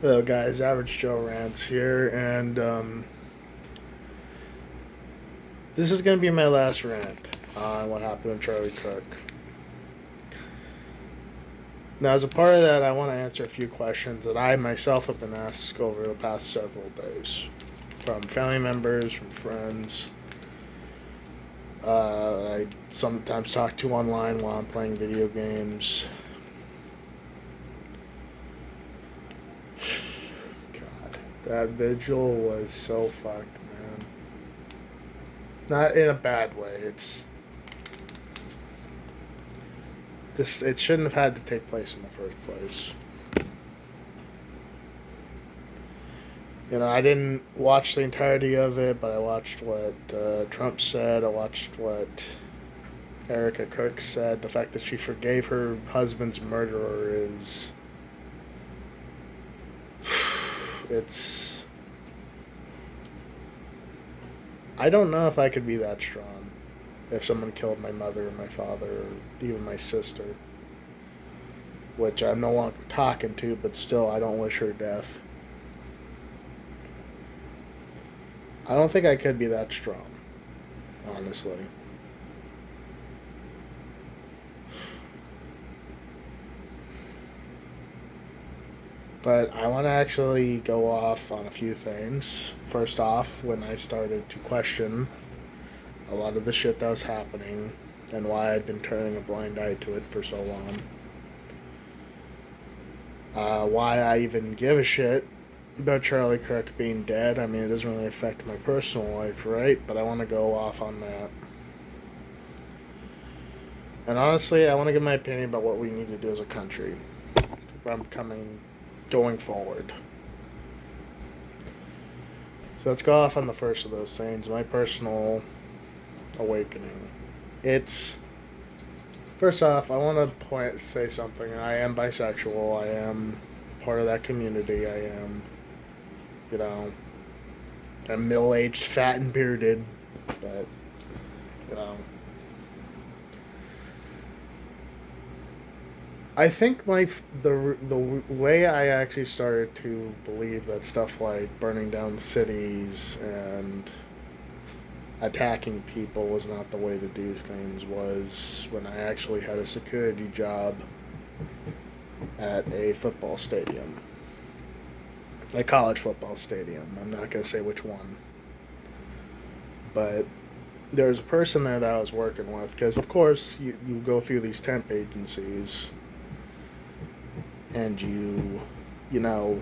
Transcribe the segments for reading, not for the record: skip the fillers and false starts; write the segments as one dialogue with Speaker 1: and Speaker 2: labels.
Speaker 1: Hello, guys. Average Joe Rants here, and this is going to be my last rant on what happened to Charlie Kirk. Now, as a part of that, I want to answer a few questions that I myself have been asked over the past several days from family members, from friends. I sometimes talk to online while I'm playing video games. God, that vigil was so fucked, man. Not in a bad way. It shouldn't have had to take place in the first place. I didn't watch the entirety of it, but I watched what Trump said. I watched what Erica Kirk said. The fact that she forgave her husband's murderer is... it's... I don't know if I could be that strong if someone killed my mother or my father or even my sister, which I'm no longer talking to, but still, I don't wish her death. I don't think I could be that strong, honestly. But I want to actually go off on a few things. First off, when I started to question a lot of the shit that was happening and why I'd been turning a blind eye to it for so long. Why I even give a shit about Charlie Kirk being dead. I mean, it doesn't really affect my personal life, right? But I want to go off on that. And honestly, I want to give my opinion about what we need to do as a country going forward. So let's go off on the first of those things. My personal awakening. First off, I want to say something. I am bisexual. I am part of that community. I am, I'm middle-aged, fat, and bearded. But, I think the way I actually started to believe that stuff like burning down cities and attacking people was not the way to do things was when I actually had a security job at a football stadium. A college football stadium. I'm not going to say which one. But there was a person there that I was working with, because of course you go through these temp agencies and I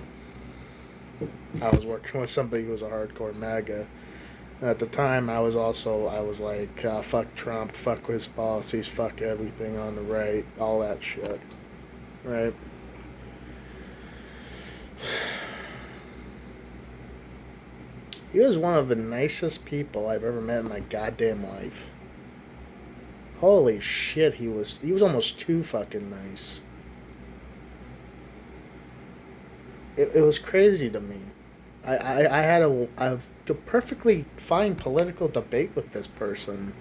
Speaker 1: was working with somebody who was a hardcore MAGA. At the time, I was like, fuck Trump, fuck his policies, fuck everything on the right, all that shit, right? He was one of the nicest people I've ever met in my goddamn life. Holy shit, he was almost too fucking nice. It was crazy to me. I had a perfectly fine political debate with this person,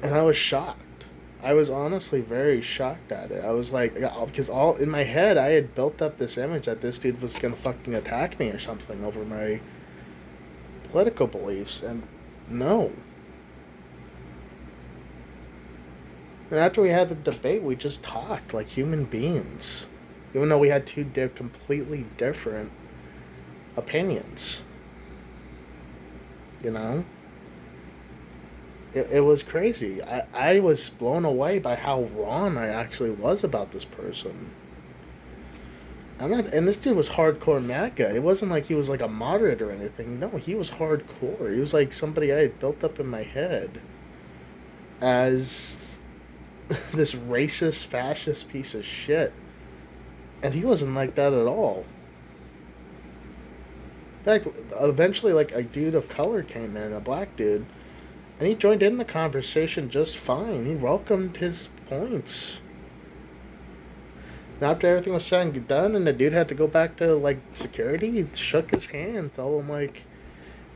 Speaker 1: and I was shocked. I was honestly very shocked at it. I was like, because all in my head, I had built up this image that this dude was gonna fucking attack me or something over my political beliefs, and no. And after we had the debate, we just talked like human beings. Even though we had two completely different opinions. It was crazy. I was blown away by how wrong I actually was about this person. And this dude was hardcore MAGA. It wasn't like he was like a moderate or anything. No, he was hardcore. He was like somebody I had built up in my head as this racist, fascist piece of shit. And he wasn't like that at all. In fact, eventually, like, a dude of color came in, a black dude, and he joined in the conversation just fine. He welcomed his points. And after everything was said and done, and the dude had to go back to, like, security, he shook his hand, told him, like,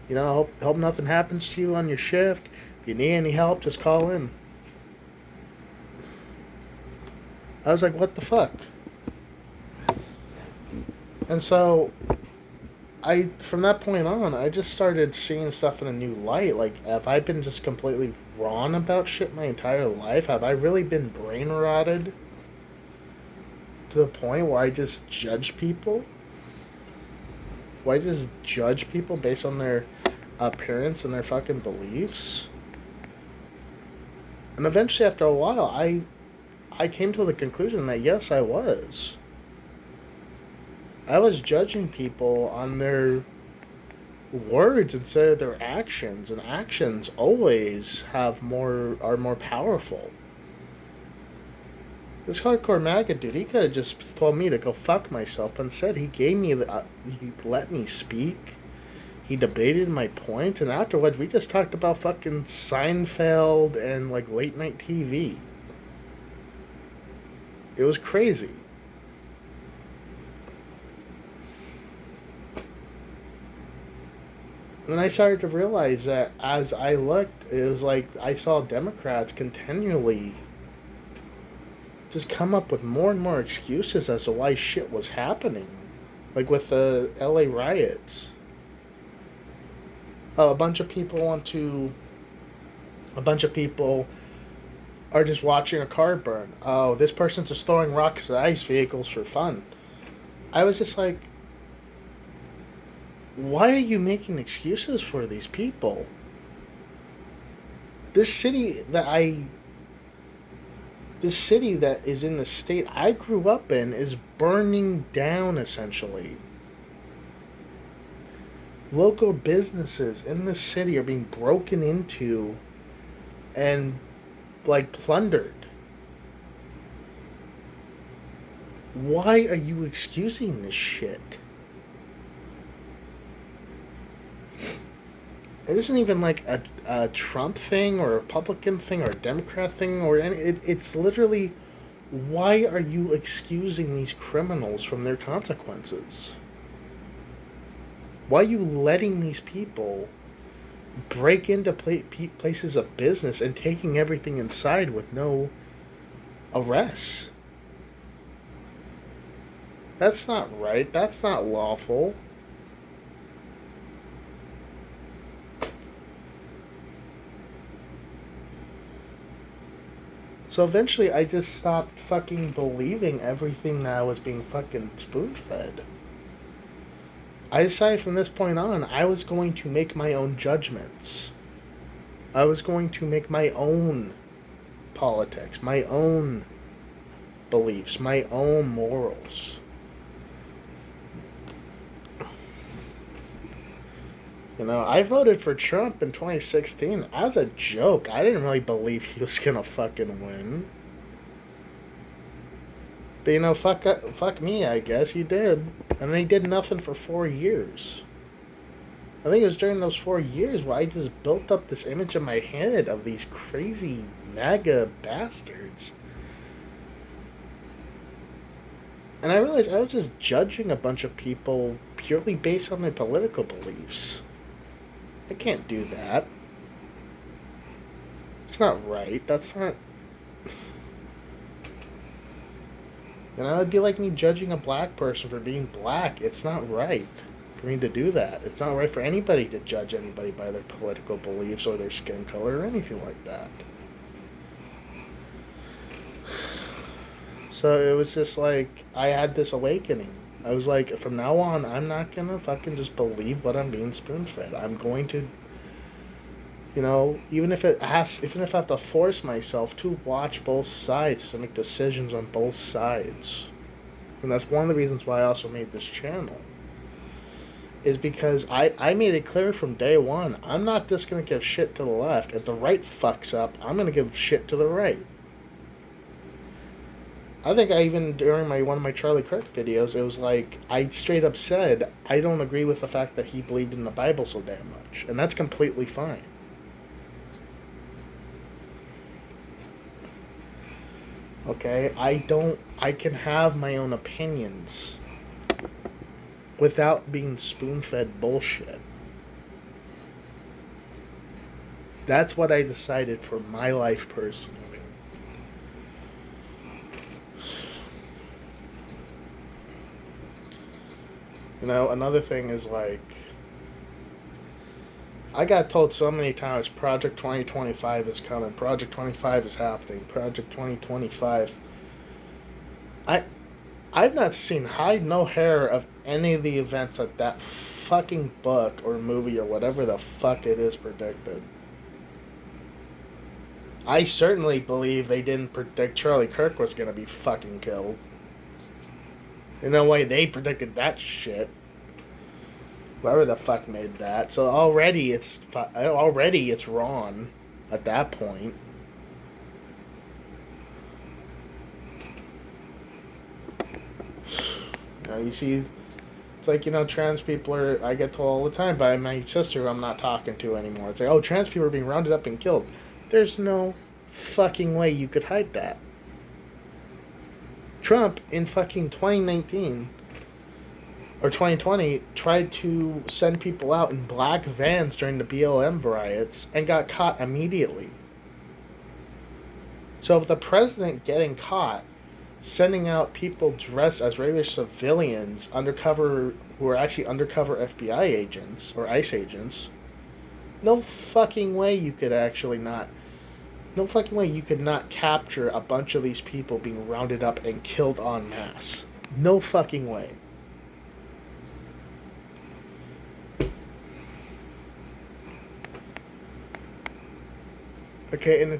Speaker 1: hope nothing happens to you on your shift. If you need any help, just call in. I was like, what the fuck? And so from that point on, I just started seeing stuff in a new light. Like, have I been just completely wrong about shit my entire life? Have I really been brain rotted to the point where I just judge people? Why just judge people based on their appearance and their fucking beliefs? And eventually, after a while, I came to the conclusion that yes, I was. I was judging people on their words instead of their actions, and actions always are more powerful. This hardcore MAGA dude, he could have just told me to go fuck myself. Instead, he he let me speak. He debated my points, and afterwards, we just talked about fucking Seinfeld and like late night TV. It was crazy. And I started to realize that as I looked, it was like I saw Democrats continually just come up with more and more excuses as to why shit was happening. Like with the LA riots. Oh, a bunch of people are just watching a car burn. Oh, this person's just throwing rocks at ICE vehicles for fun. I was just like, why are you making excuses for these people? This city that is in the state I grew up in is burning down, essentially. Local businesses in the city are being broken into and, like, plundered. Why are you excusing this shit? It isn't even like a Trump thing or a Republican thing or a Democrat thing or any. It's literally, why are you excusing these criminals from their consequences? Why are you letting these people break into places of business and taking everything inside with no arrests? That's not right. That's not lawful. So eventually I just stopped fucking believing everything that I was being fucking spoon-fed. I decided from this point on, I was going to make my own judgments. I was going to make my own politics, my own beliefs, my own morals. You know, I voted for Trump in 2016 as a joke. I didn't really believe he was gonna fucking win. But you know, fuck me, I guess he did. And he did nothing for 4 years. I think it was during those 4 years where I just built up this image in my head of these crazy MAGA bastards. And I realized I was just judging a bunch of people purely based on their political beliefs. I can't do that. It's not right. That's not... You know, it'd be like me judging a black person for being black. It's not right for me to do that. It's not right for anybody to judge anybody by their political beliefs or their skin color or anything like that. So it was just like, I had this awakening. I was like, from now on, I'm not gonna fucking just believe what I'm being spoon-fed. I'm going to, you know, even if I have to force myself to watch both sides, to make decisions on both sides. And that's one of the reasons why I also made this channel. Is because I made it clear from day one, I'm not just gonna give shit to the left. If the right fucks up, I'm gonna give shit to the right. I think I even, during one of my Charlie Kirk videos, it was like, I straight up said, I don't agree with the fact that he believed in the Bible so damn much. And that's completely fine. Okay? I can have my own opinions without being spoon-fed bullshit. That's what I decided for my life personally. Another thing is like, I got told so many times Project 2025 is coming, Project 25 is happening, Project 2025. I I've not seen hide no hair of any of the events that fucking book or movie or whatever the fuck it is predicted. I certainly believe they didn't predict Charlie Kirk was gonna be fucking killed. In no way they predicted that shit. Whoever the fuck made that. So already it's wrong at that point. You see, it's like, trans people are, I get told all the time by my sister who I'm not talking to anymore. It's like, oh, trans people are being rounded up and killed. There's no fucking way you could hide that. Trump in fucking 2019 or 2020 tried to send people out in black vans during the BLM riots and got caught immediately. So if the president getting caught sending out people dressed as regular civilians undercover who are actually undercover FBI agents or ICE agents, no fucking way you could not capture a bunch of these people being rounded up and killed en masse. No fucking way. Okay, and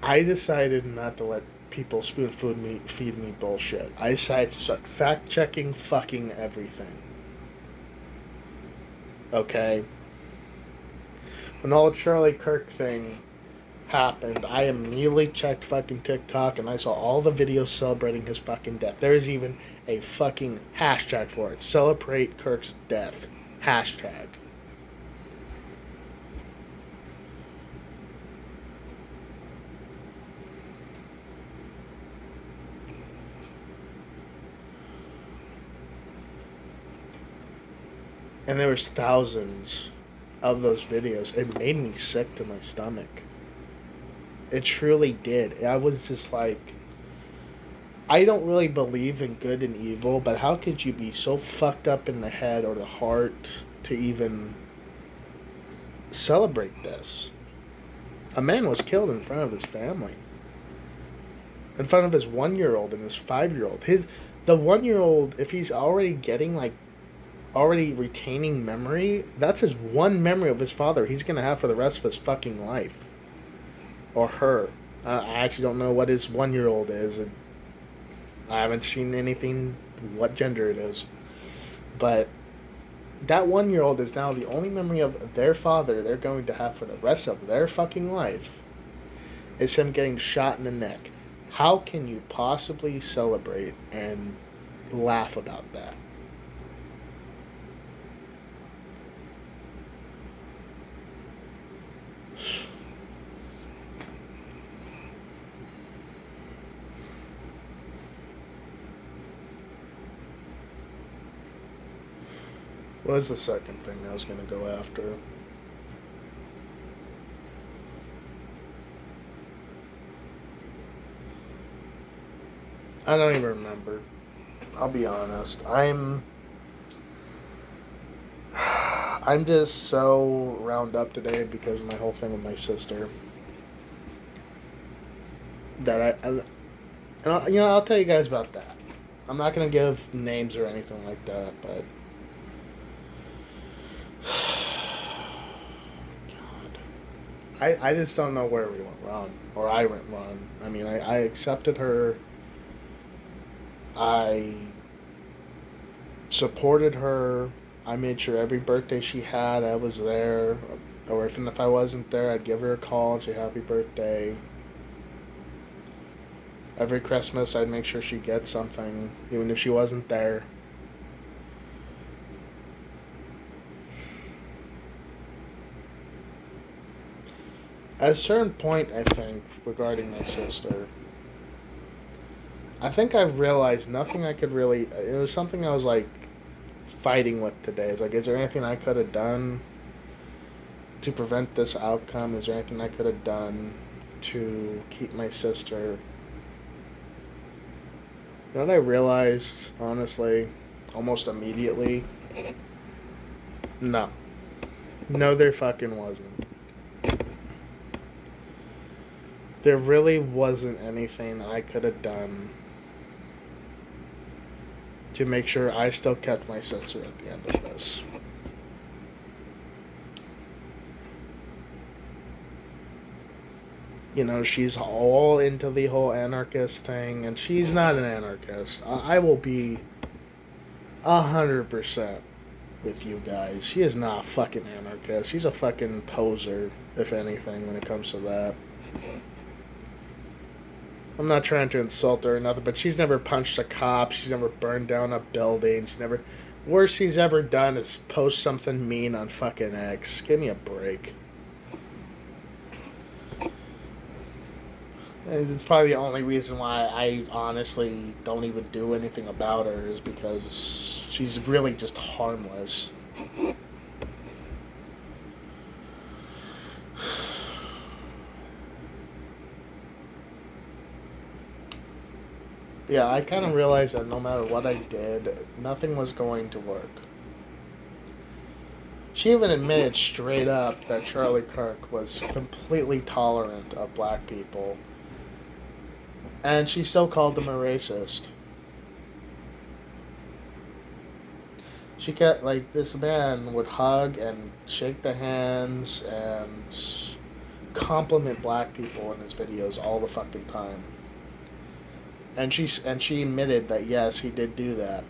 Speaker 1: I decided not to let people feed me bullshit. I decided to start fact checking fucking everything. Okay? When all the Charlie Kirk thing happened, I immediately checked fucking TikTok and I saw all the videos celebrating his fucking death. There is even a fucking hashtag for it. Celebrate Kirk's death. Hashtag. And there was thousands of those videos. It made me sick to my stomach. It truly did. I was just like, I don't really believe in good and evil, but how could you be so fucked up in the head or the heart to even celebrate this? A man was killed in front of his family. In front of his 1-year-old and his 5-year-old. The 1-year-old, if he's already already retaining memory, that's his one memory of his father he's gonna have for the rest of his fucking life. Or her. I actually don't know what his 1-year-old is. And I haven't seen anything what gender it is. But that 1-year-old is now the only memory of their father they're going to have for the rest of their fucking life is him getting shot in the neck. How can you possibly celebrate and laugh about that? What was the second thing I was going to go after? I don't even remember. I'll be honest. I'm just so round up today because of my whole thing with my sister that I'll tell you guys about that. I'm not going to give names or anything like that, but God. I just don't know where we went wrong, or I went wrong. I mean, I accepted her. I supported her. I made sure every birthday she had, I was there. Or even if I wasn't there, I'd give her a call and say happy birthday. Every Christmas, I'd make sure she gets something, even if she wasn't there. At a certain point, I think, regarding my sister, I think I realized nothing I could really... It was something I was, like, fighting with today. It's like, is there anything I could have done to prevent this outcome? Is there anything I could have done to keep my sister... You know what I realized, honestly? almost immediately. No. No, there fucking wasn't. There really wasn't anything I could have done to make sure I still kept my sister at the end of this. You know, she's all into the whole anarchist thing, and she's not an anarchist. I will be 100% with you guys. She is not a fucking anarchist. She's a fucking poser, if anything, when it comes to that. I'm not trying to insult her or nothing, but she's never punched a cop. She's never burned down a building. She never. Worst she's ever done is post something mean on fucking X. Give me a break. It's probably the only reason why I honestly don't even do anything about her is because she's really just harmless. Yeah, I kind of realized that no matter what I did, nothing was going to work. She even admitted straight up that Charlie Kirk was completely tolerant of black people. And she still called him a racist. She kept, like, this man would hug and shake the hands and compliment black people in his videos all the fucking time. And she admitted that yes, he did do that.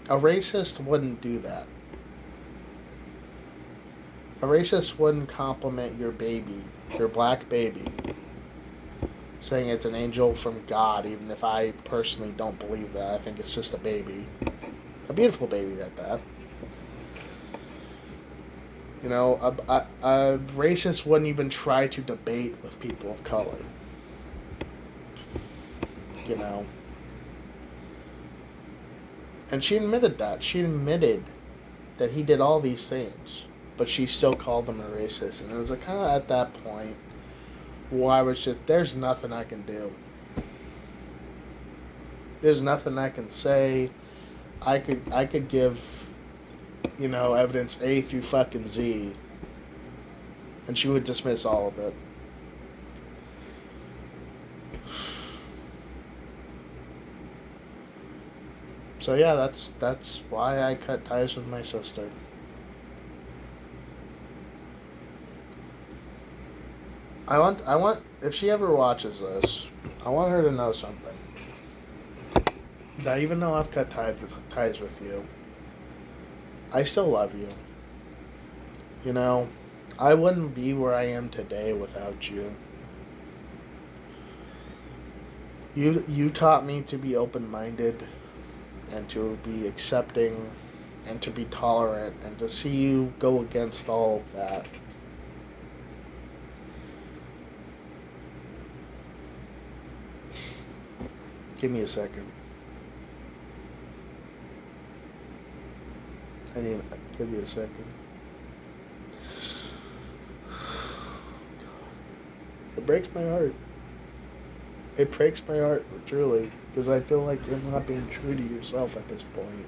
Speaker 1: A racist wouldn't do that. A racist wouldn't compliment your baby, your black baby, saying it's an angel from God, even if I personally don't believe that. I think it's just a baby. A beautiful baby at that. You know, a racist wouldn't even try to debate with people of color. You know. And she admitted that. She admitted that he did all these things. But she still called him a racist. And it was kind of at that point where I was just, there's nothing I can do. There's nothing I can say. I could give, you know, evidence A through fucking Z. And she would dismiss all of it. So yeah, that's why I cut ties with my sister. I want if she ever watches this, I want her to know something. That even though I've cut ties with you, I still love you. You know, I wouldn't be where I am today without you. You taught me to be open-minded and to be accepting and to be tolerant, and to see you go against all of that. Give me a second. Give me a second. It breaks my heart. It breaks my heart, truly, because I feel like you're not being true to yourself at this point.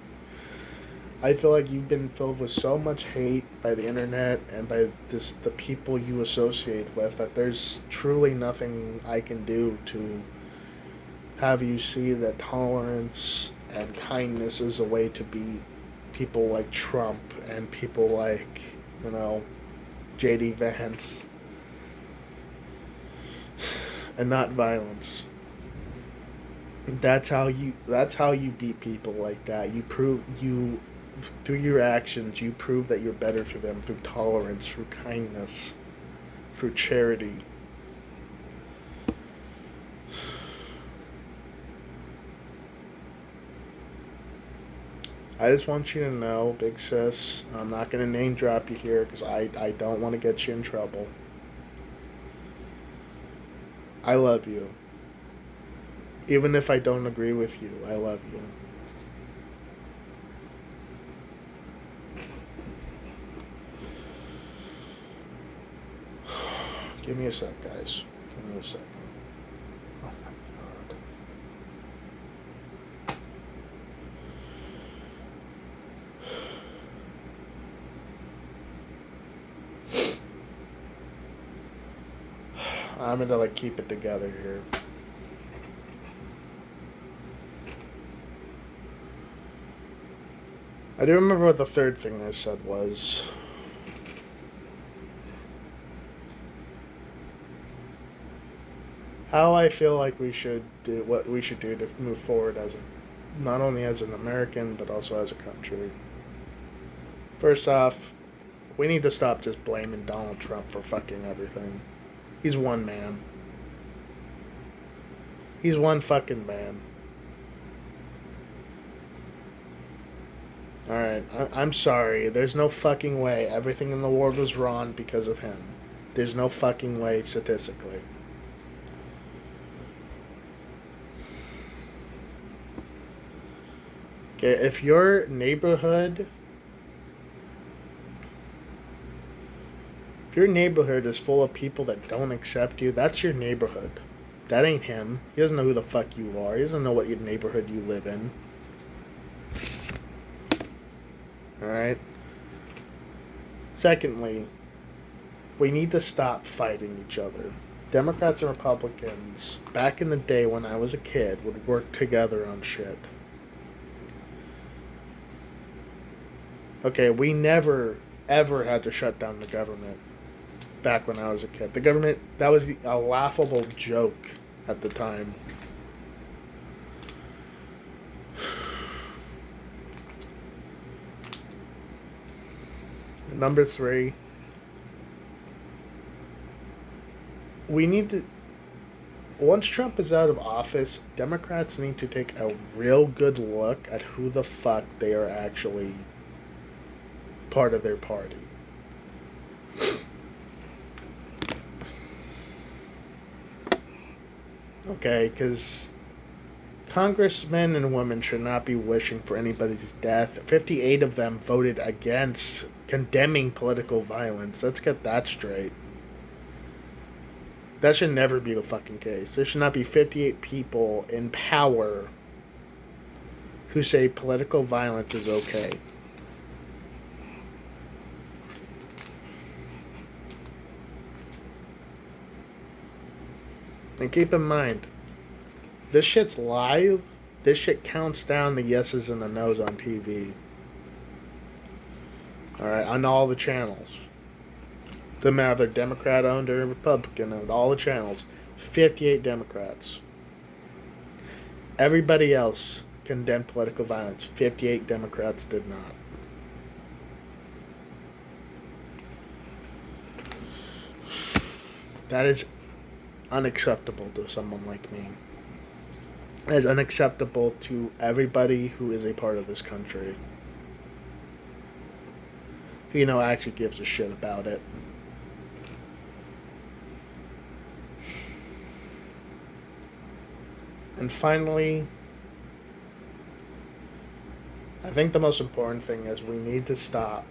Speaker 1: I feel like you've been filled with so much hate by the internet and by the people you associate with, that there's truly nothing I can do to have you see that tolerance and kindness is a way to beat people like Trump and people like, you know, J.D. Vance. And not violence. That's how you beat people like that. Through your actions, you prove that you're better for them through tolerance, through kindness, through charity. I just want you to know, big sis, I'm not going to name drop you here because I don't want to get you in trouble. I love you. Even if I don't agree with you, I love you. Give me a sec, guys. Give me a sec. Oh my I'm gonna like keep it together here. I do remember what the third thing I said was. How I feel like we should do what we should do to move forward as not only as an American but also as a country. First off, we need to stop just blaming Donald Trump for fucking everything. He's one man. He's one fucking man. Alright, I'm sorry. There's no fucking way everything in the world is wrong because of him. There's no fucking way statistically. Okay, if your neighborhood is full of people that don't accept you, that's your neighborhood. That ain't him. He doesn't know who the fuck you are. He doesn't know what your neighborhood you live in. Alright? Secondly, we need to stop fighting each other. Democrats and Republicans, back in the day when I was a kid, would work together on shit. Okay, we never, ever had to shut down the government back when I was a kid. The government, that was a laughable joke at the time. Number 3, we need to, once Trump is out of office, Democrats need to take a real good look at who the fuck they are actually part of their party. Okay, because congressmen and women should not be wishing for anybody's death. 58 of them voted against condemning political violence. Let's get that straight. That should never be the fucking case. There should not be 58 people in power who say political violence is okay. And keep in mind, this shit's live. This shit counts down the yeses and the nos on TV. Alright, on all the channels. Doesn't matter if they're Democrat owned or Republican owned, all the channels. 58 Democrats. Everybody else condemned political violence. 58 Democrats did not. That is unacceptable to someone like me. That is unacceptable to everybody who is a part of this country. Who, actually gives a shit about it. And finally, I think the most important thing is we need to stop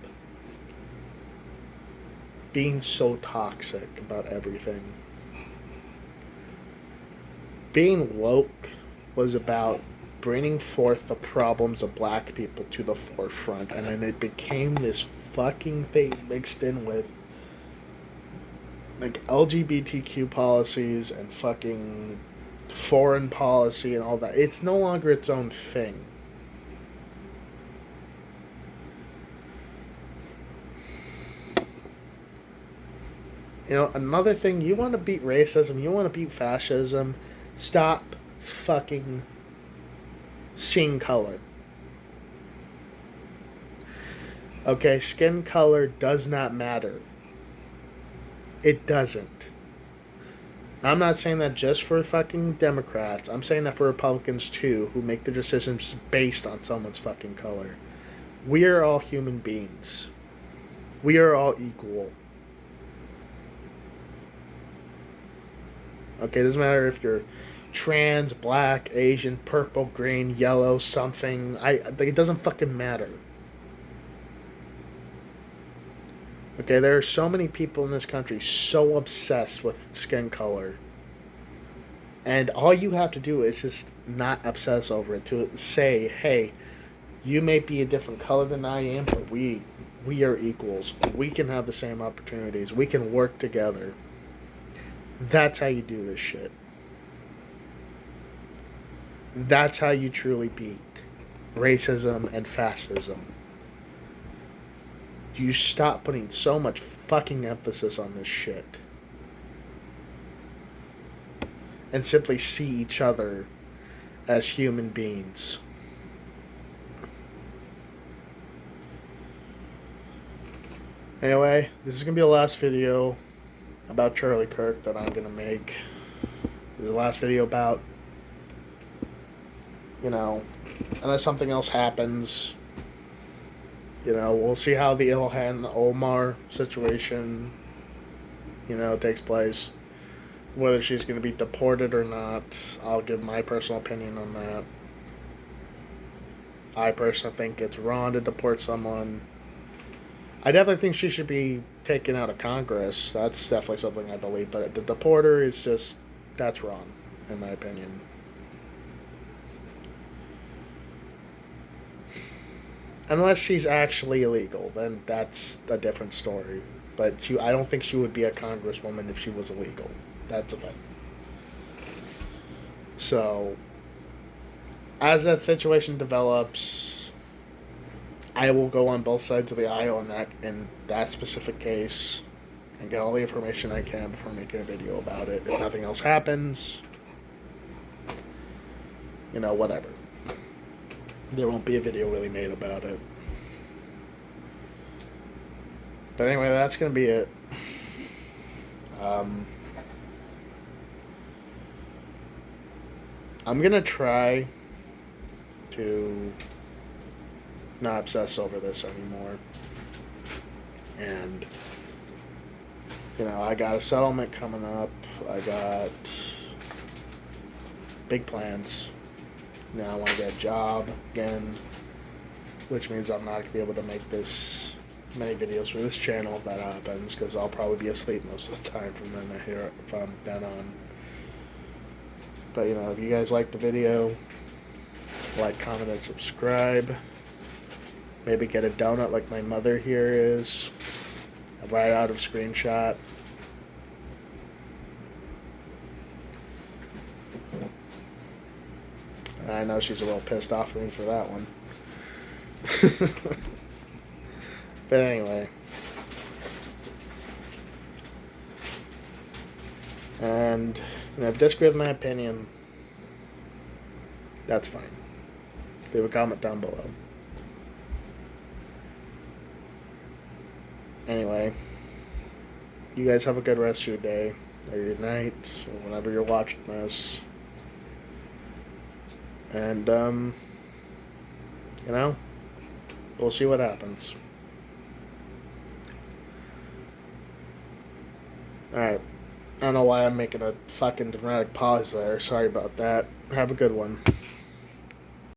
Speaker 1: being so toxic about everything. Being woke was about bringing forth the problems of black people to the forefront, and then it became this fucking thing mixed in with like LGBTQ policies and fucking foreign policy and all that. It's no longer its own thing. Another thing, you want to beat racism, you want to beat fascism, stop fucking seeing color. Okay, skin color does not matter. It doesn't. I'm not saying that just for fucking Democrats. I'm saying that for Republicans too, who make their decisions based on someone's fucking color. We are all human beings. We are all equal. Okay, it doesn't matter if you're trans, black, Asian, purple, green, yellow, something. It doesn't fucking matter. Okay, there are so many people in this country so obsessed with skin color. And all you have to do is just not obsess over it. To say, hey, you may be a different color than I am, but we are equals. We can have the same opportunities. We can work together. That's how you do this shit. That's how you truly beat racism and fascism. You stop putting so much fucking emphasis on this shit and simply see each other as human beings. Anyway, this is going to be the last video about Charlie Kirk that I'm going to make. This is the last video about, unless something else happens, we'll see how the Ilhan Omar situation, takes place. Whether she's going to be deported or not, I'll give my personal opinion on that. I personally think it's wrong to deport someone. I definitely think she should be taken out of Congress. That's definitely something I believe. But the deporter is just, that's wrong, in my opinion. Unless she's actually illegal, then that's a different story. But I don't think she would be a congresswoman if she was illegal. That's a thing. So, as that situation develops, I will go on both sides of the aisle in that specific case and get all the information I can before making a video about it. If nothing else happens, whatever. There won't be a video really made about it. But anyway, that's going to be it. I'm going to try to not obsess over this anymore. And, I got a settlement coming up. I got big plans. Now I want to get a job again, which means I'm not going to be able to make this many videos for this channel if that happens, because I'll probably be asleep most of the time from then on. But, if you guys like the video, like, comment, and subscribe. Maybe get a donut like my mother here is. Right out of screenshot. I know she's a little pissed off at me for that one. But anyway. And if you disagree with my opinion, that's fine. Leave a comment down below. Anyway, you guys have a good rest of your day, or your night, or whenever you're watching this. And, we'll see what happens. Alright. I don't know why I'm making a fucking dramatic pause there. Sorry about that. Have a good one.